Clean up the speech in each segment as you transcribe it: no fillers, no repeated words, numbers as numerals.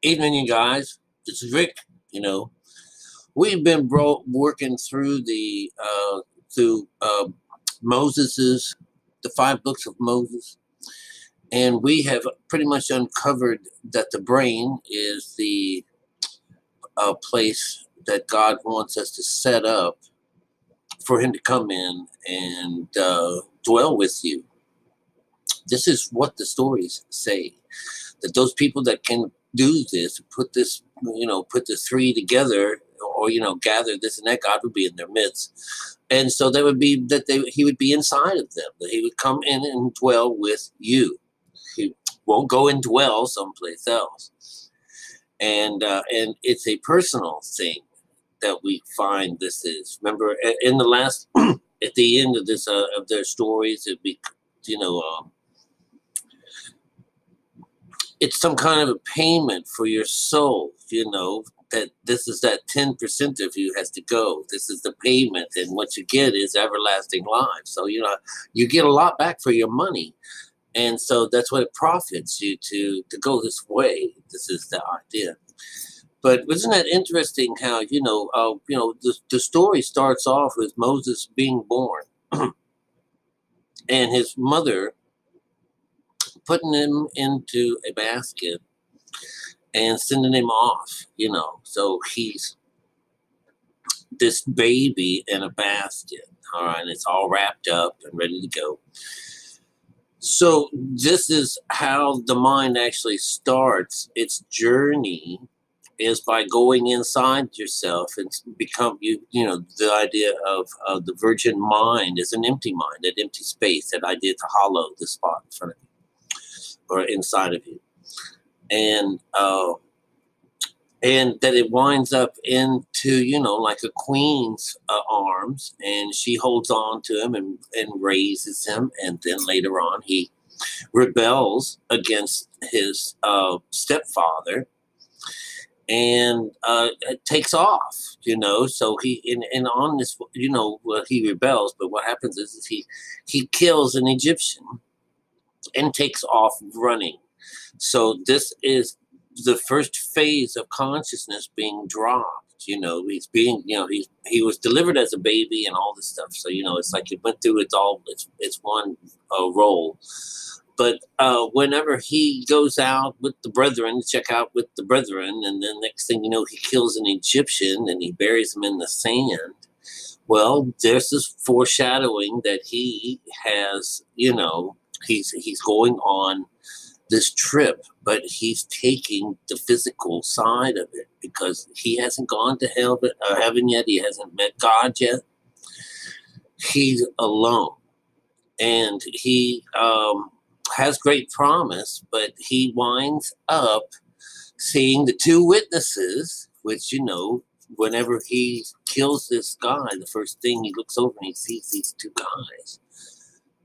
Evening, you guys. This is Rick. You know, we've been working through Moses's the 5 books of Moses, and we have pretty much uncovered that the brain is the place that God wants us to set up for Him to come in and dwell with you. This is what the stories say, that those people that can do this, put the three together, or gather this and that, God would be in their midst. And so that would be that He would be inside of them, that He would come in and dwell with you. He won't go and dwell someplace else. And it's a personal thing that we find this is. Remember, in the last, at the end of this, of their stories, it'd be, it's some kind of a payment for your soul, that this is that 10% of you has to go. This is the payment, and what you get is everlasting life. So, you get a lot back for your money. And so that's what it profits you to go this way. This is the idea. But isn't that interesting how, the story starts off with Moses being born and his mother putting him into a basket and sending him off, So he's this baby in a basket, all right, and it's all wrapped up and ready to go. So this is how the mind actually starts its journey, is by going inside yourself and become the idea of the virgin mind is an empty mind, that empty space, that idea to hollow the spot in front of you or inside of you, and that it winds up into like a queen's arms, and she holds on to him and raises him, and then later on he rebels against his stepfather and takes off, so he and on this, he rebels, but what happens is he kills an Egyptian and takes off running. So this is the first phase of consciousness being dropped. He's being, he was delivered as a baby and all this stuff. So, it's like it went through it's one role. But whenever he goes out with the brethren, check out with the brethren, and then next thing you know, he kills an Egyptian and he buries him in the sand. Well, there's this foreshadowing that he has, he's going on this trip, but he's taking the physical side of it because he hasn't gone to heaven yet. He hasn't met God yet. He's alone, and he has great promise, but he winds up seeing the two witnesses, which, whenever he kills this guy, the first thing he looks over and he sees these two guys.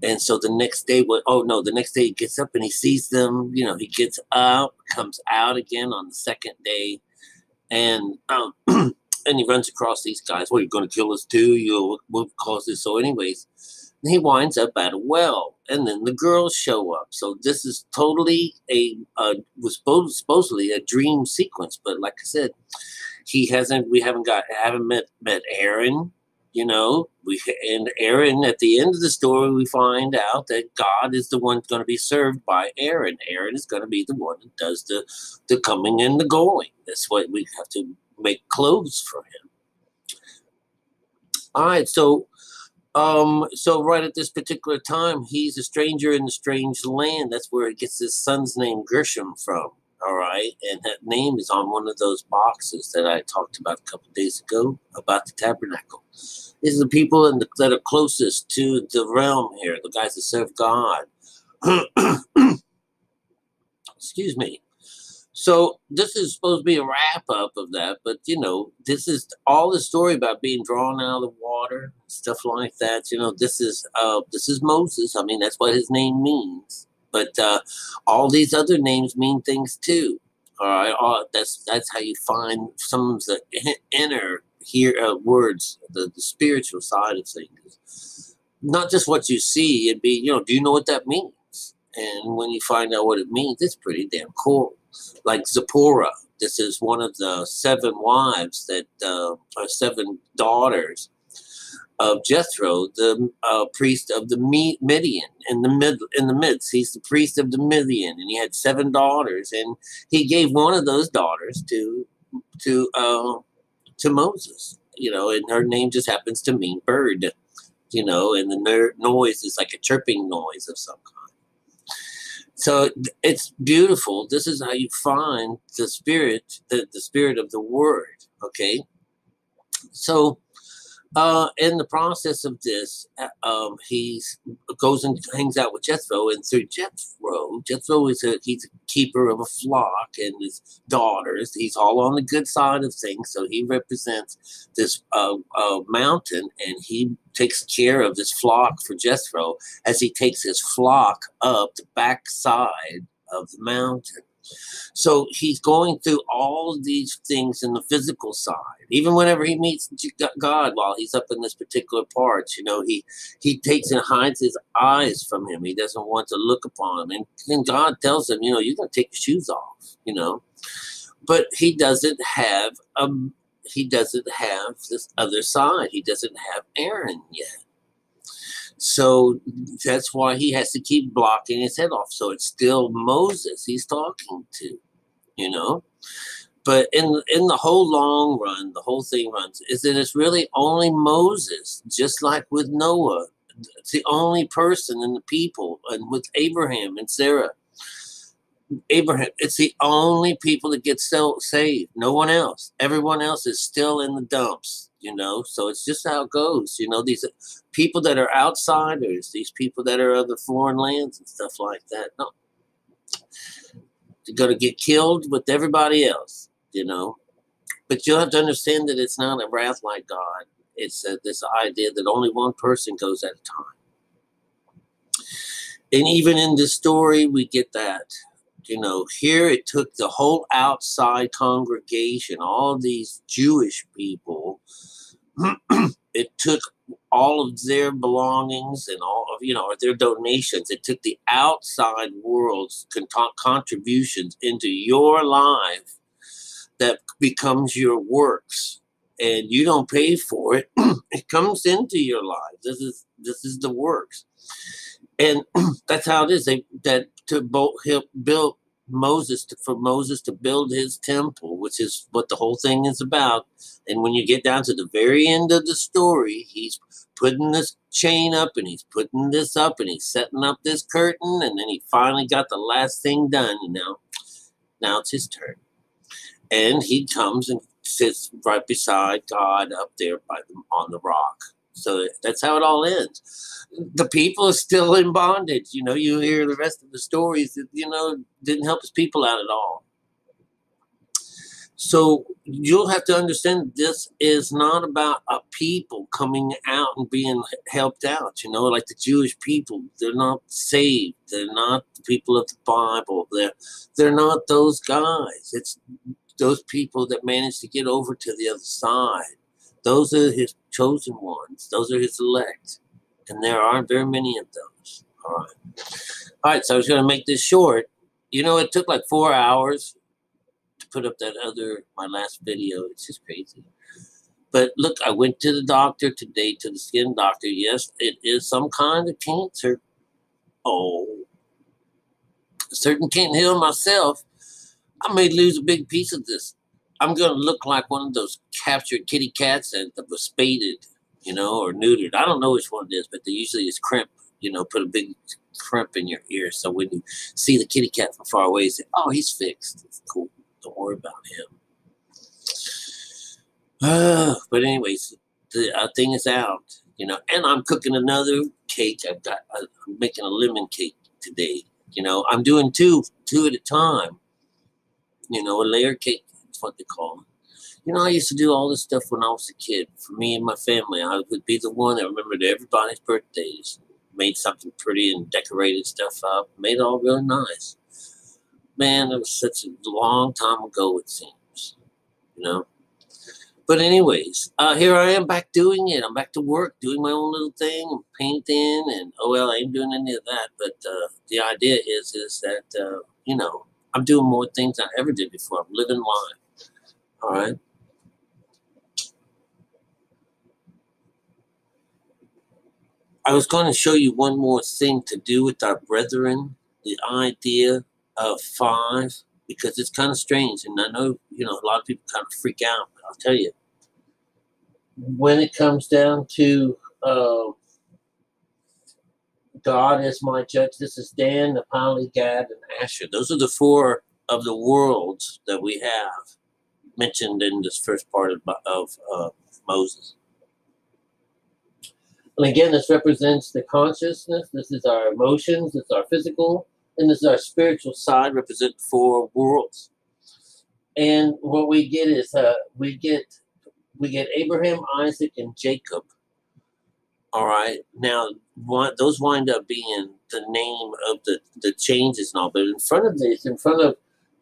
And so the next day, the next day he gets up and he sees them, he gets up, comes out again on the second day, and and he runs across these guys. What, are you going to kill us too? What caused this? So anyways, he winds up at a well, and then the girls show up. So this is totally was supposedly a dream sequence, but like I said, we haven't met Aaron. And Aaron, at the end of the story, we find out that God is the one going to be served by Aaron. Aaron is going to be the one that does the coming and the going. That's why we have to make clothes for him. All right, so right at this particular time, he's a stranger in a strange land. That's where he gets his son's name, Gershom, from. All right, and that name is on one of those boxes that I talked about a couple of days ago about the tabernacle. These are the people that are closest to the realm here, the guys that serve God. Excuse me. So this is supposed to be a wrap-up of that, but, this is all the story about being drawn out of the water, stuff like that. This is Moses. I mean, that's what his name means. But all these other names mean things too. All right, that's how you find some of the inner words, the spiritual side of things. Not just what you see. It'd be, do you know what that means? And when you find out what it means, it's pretty damn cool. Like Zipporah, This is one of the 7 wives that, or 7 daughters of Jethro, the priest of the Midian, in the midst. He's the priest of the Midian, and he had 7 daughters, and he gave one of those daughters to Moses. And her name just happens to mean bird. And the noise is like a chirping noise of some kind. So it's beautiful. This is how you find the spirit, the spirit of the word. Okay. So in the process of this, he goes and hangs out with Jethro, and through Jethro he's a keeper of a flock and his daughters. He's all on the good side of things, so he represents this mountain, and he takes care of this flock for Jethro as he takes his flock up the backside of the mountain. So he's going through all of these things in the physical side. Even whenever he meets God while he's up in this particular part, he takes and hides his eyes from him. He doesn't want to look upon him. And God tells him, you're going to take your shoes off, But he doesn't have this other side. He doesn't have Aaron yet. So that's why he has to keep blocking his head off. So it's still Moses he's talking to, But in the whole long run, the whole thing runs is that it's really only Moses, just like with Noah. It's the only person in the people, and with Abraham and Sarah. Abraham, it's the only people that get saved. No one else. Everyone else is still in the dumps, So it's just how it goes. These people that are outsiders, these people that are of the foreign lands and stuff like that. No, they're going to get killed with everybody else, But you'll have to understand that it's not a wrath like God. It's this idea that only one person goes at a time. And even in this story, we get that. Here it took the whole outside congregation, all these Jewish people. It took all of their belongings and all of, their donations. It took the outside world's contributions into your life that becomes your works. And you don't pay for it. It comes into your life. This is the works. And that's how it is. For Moses to build his temple, which is what the whole thing is about. And when you get down to the very end of the story, he's putting this chain up, and he's putting this up, and he's setting up this curtain, and then he finally got the last thing done. Now it's his turn. And he comes and sits right beside God up there on the rock. So that's how it all ends. The people are still in bondage. You hear the rest of the stories that, didn't help his people out at all. So you'll have to understand this is not about a people coming out and being helped out. Like the Jewish people, they're not saved. They're not the people of the Bible. They're not those guys. It's those people that managed to get over to the other side. Those are his chosen ones. Those are his elect. And there aren't very many of those. All right, so I was going to make this short. It took like 4 hours to put up my last video. It's just crazy. But look, I went to the doctor today, to the skin doctor. Yes, it is some kind of cancer. Oh, certain can't heal myself. I may lose a big piece of this. I'm going to look like one of those captured kitty cats that was spaded, or neutered. I don't know which one it is, but they usually is crimp, put a big crimp in your ear. So when you see the kitty cat from far away, you say, oh, he's fixed. It's cool. Don't worry about him. But anyways, the thing is out, and I'm cooking another cake. I'm making a lemon cake today. I'm doing two at a time. A layer cake. What they call it. I used to do all this stuff when I was a kid. For me and my family, I would be the one that remembered everybody's birthdays, made something pretty and decorated stuff up, made it all really nice. Man, it was such a long time ago, it seems, But anyways, here I am back doing it. I'm back to work, doing my own little thing, painting, and I ain't doing any of that. But the idea is that, I'm doing more things than I ever did before. I'm living life. All right. I was going to show you one more thing to do with our brethren, the idea of 5, because it's kind of strange. And I know, a lot of people kind of freak out. But I'll tell you, when it comes down to God as my judge, this is Dan, Naphtali, Gad, and Asher. Those are the 4 of the worlds that we have mentioned in this first part of Moses. And again, this represents the consciousness. This is our emotions. This is our physical. And this is our spiritual side, represent 4 worlds. And what we get is we get Abraham, Isaac, and Jacob. All right. Now, those wind up being the name of the changes and all. But in front of this, in front of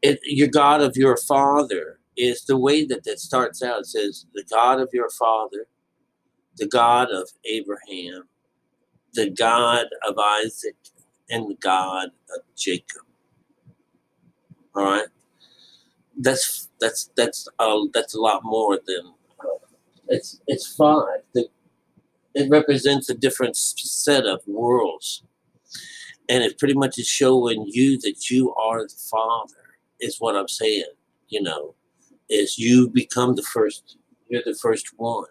it, your God of your father is the way that starts out. It says, the God of your father, the God of Abraham, the God of Isaac, and the God of Jacob. All right, that's a lot more than it's 5. It represents a different set of worlds, and it pretty much is showing you that you are the Father. Is what I'm saying. Is you become the first. You're the first one.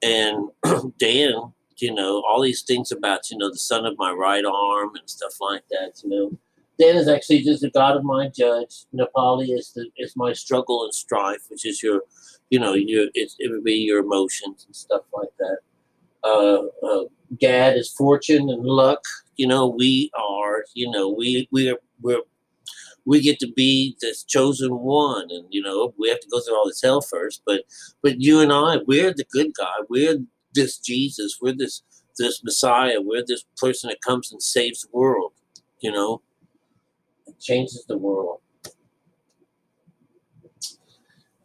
And Dan, all these things about, the son of my right arm and stuff like that, Dan is actually just the God of my judge. Naphtali is my struggle and strife, which is your, it would be your emotions and stuff like that. Gad is fortune and luck. We are, we get to be this chosen one, and we have to go through all this hell first. But you and I, we're the good guy. We're this Jesus. We're this Messiah. We're this person that comes and saves the world. It changes the world.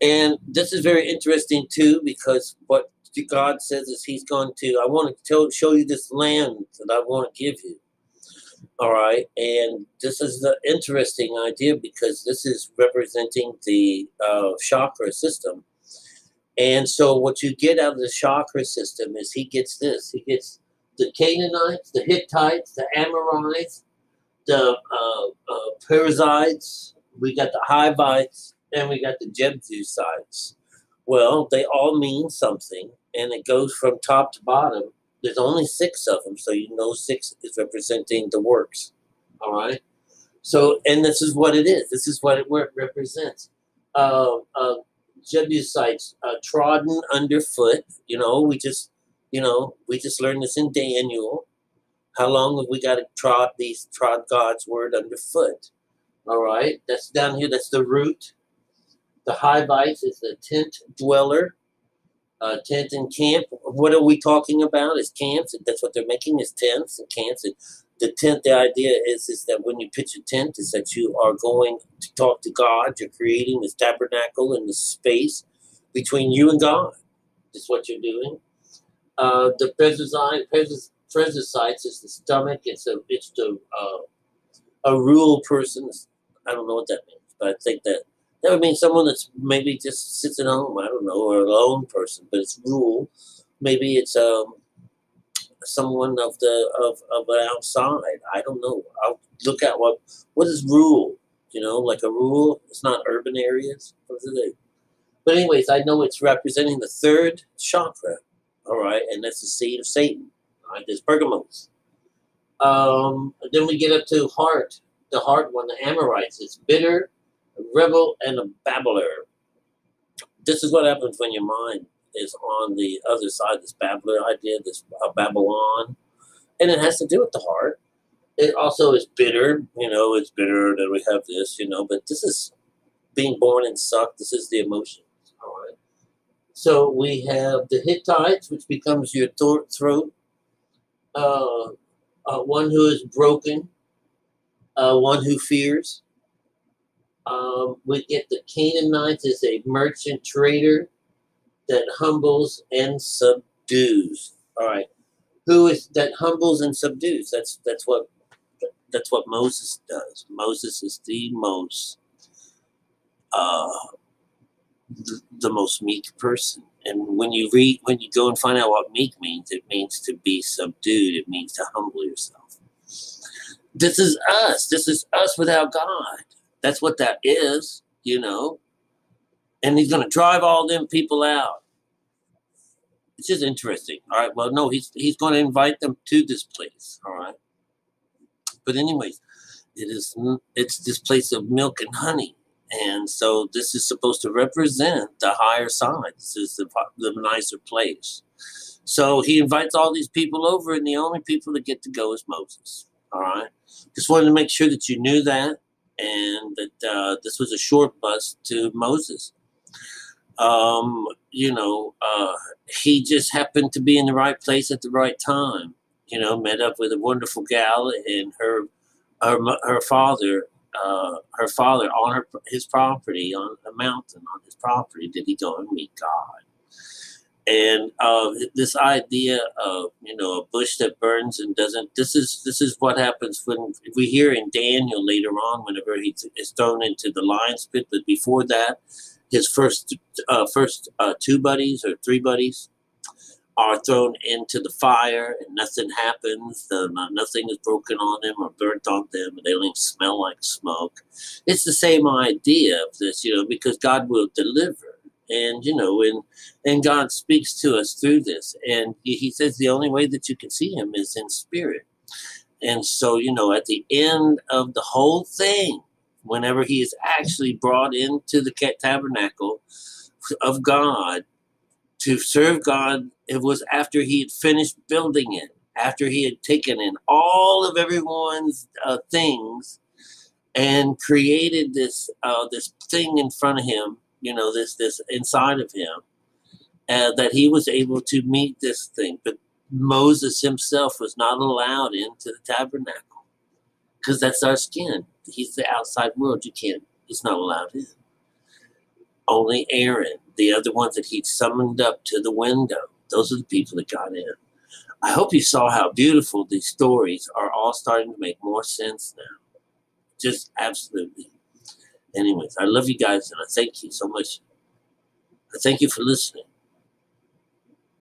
And this is very interesting too, because what God says is He's going to. I want to show you this land that I want to give you. All right, and this is the interesting idea because this is representing the chakra system. And so what you get out of the chakra system is he gets this. He gets the Canaanites, the Hittites, the Amorites, the Perizzites, we got the Hivites, and we got the Jebusites. Well, they all mean something, and it goes from top to bottom. There's only 6 of them, so 6 is representing the works. All right? So, and this is what it is. This is what it represents. Jebusites trodden underfoot. We just learned this in Daniel. How long have we got to trod God's word underfoot? All right? That's down here. That's the root. The Hivites is the tent dweller. Tent and camp. What are we talking about? Is camps. That's what they're making, is tents and camps. And the tent, the idea is that when you pitch a tent, is that you are going to talk to God. You're creating this tabernacle in the space between you and God. Is what you're doing. The Perizzites is the stomach. It's a rural person. I don't know what that means, but I think that would mean someone that's maybe just sits at home, I don't know, or a lone person, but it's rural. Maybe it's someone of an outside. I don't know. I'll look at what is rural. Like a rural. It's not urban areas. What is it? But anyways, I know it's representing the 3rd chakra. All right, and that's the seed of Satan. All right, there's Pergamos. Then we get up to heart. The heart one, the Amorites. It's bitter, a rebel, and a babbler. This is what happens when your mind is on the other side, this babbler idea, this Babylon. And it has to do with the heart. It also is bitter. It's bitter that we have this, but this is being born and sucked. This is the emotions. All right. So we have the Hittites, which becomes your throat. One who is broken. One who fears. We get the Canaanites as a merchant trader that humbles and subdues. All right, who is that humbles and subdues? That's what That's what Moses does. Moses is the most uh, the most meek person. And when you go and find out what meek means, it means to be subdued. It means to humble yourself. This is us. This is us without God. That's what that is, And he's going to drive all them people out. It's just interesting. All right. Well, no, he's going to invite them to this place. All right. But anyways, it's this place of milk and honey. And so this is supposed to represent the higher side. This is the nicer place. So he invites all these people over, and the only people that get to go is Moses. All right. Just wanted to make sure that you knew that, and that this was a short bus to Moses. He just happened to be in the right place at the right time. Met up with a wonderful gal, and her father on his property, on a mountain on his property, did he go and meet God. And this idea of a bush that burns and doesn't. This is what happens when we hear in Daniel later on, whenever he is thrown into the lion's pit. But before that, his first two buddies or three buddies are thrown into the fire, and nothing happens. Nothing is broken on them or burnt on them, and they don't even smell like smoke. It's the same idea of this, because God will deliver, and and God speaks to us through this, and He says the only way that you can see Him is in spirit. And so, at the end of the whole thing, whenever He is actually brought into the tabernacle of God to serve God, it was after He had finished building it, after He had taken in all of everyone's things and created this thing in front of Him, this inside of Him, that He was able to meet this thing. But Moses himself was not allowed into the tabernacle, because that's our skin. He's the outside world. He's not allowed in. Only Aaron, the other ones that He summoned up to the window, those are the people that got in. I hope you saw how beautiful these stories are, all starting to make more sense now. Just absolutely. Anyways, I love you guys, and I thank you so much. I thank you for listening.